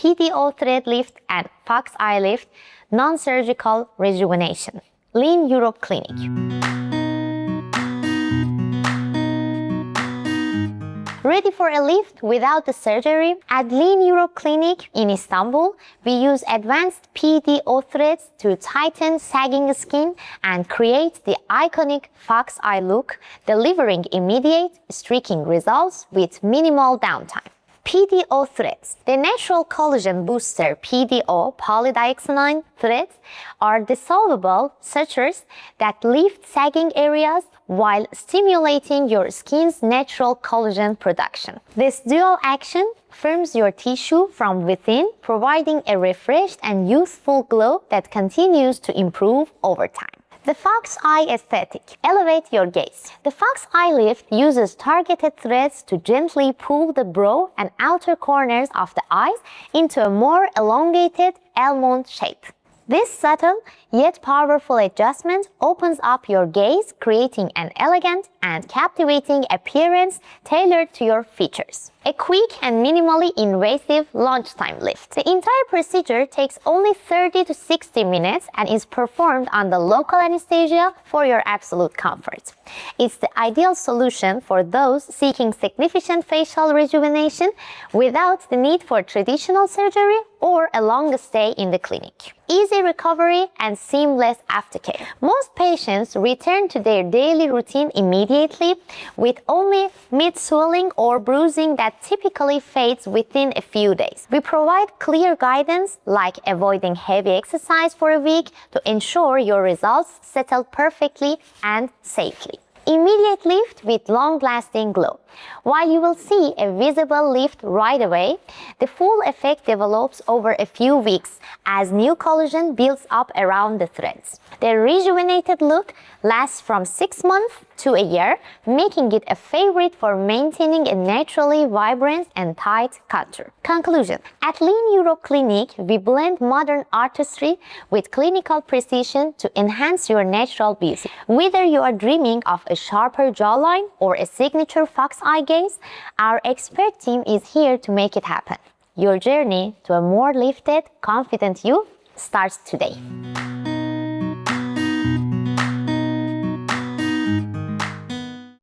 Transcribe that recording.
PDO Thread Lift and Fox Eye Lift, non-surgical rejuvenation. LIN Europe Clinic. Ready for a lift without the surgery? At LIN Europe Clinic in Istanbul, we use advanced PDO threads to tighten sagging skin and create the iconic fox eye look, delivering immediate, streaking results with minimal downtime. PDO Threads. The Natural Collagen Booster PDO Polydioxanone threads are dissolvable sutures that lift sagging areas while stimulating your skin's natural collagen production. This dual action firms your tissue from within, providing a refreshed and youthful glow that continues to improve over time. The Fox Eye Aesthetic. Elevate your gaze. The Fox Eye Lift uses targeted threads to gently pull the brow and outer corners of the eyes into a more elongated almond shape. This subtle yet powerful adjustment opens up your gaze, creating an elegant and captivating appearance tailored to your features. A quick and minimally invasive lunchtime lift. The entire procedure takes only 30 to 60 minutes and is performed under local anesthesia for your absolute comfort. It's the ideal solution for those seeking significant facial rejuvenation without the need for traditional surgery or a long stay in the clinic. Easy recovery and seamless aftercare. Most patients return to their daily routine immediately with only mid-swelling or bruising that typically fades within a few days. We provide clear guidance like avoiding heavy exercise for a week to ensure your results settle perfectly and safely. Immediate lift with long-lasting glow. While you will see a visible lift right away, the full effect develops over a few weeks as new collagen builds up around the threads. The rejuvenated look lasts from 6 months to a year, making it a favorite for maintaining a naturally vibrant and tight contour. Conclusion. At LIN Europe Clinic, we blend modern artistry with clinical precision to enhance your natural beauty. Whether you are dreaming of a sharper jawline or a signature fox eye gaze, our expert team is here to make it happen. Your journey to a more lifted, confident you starts today.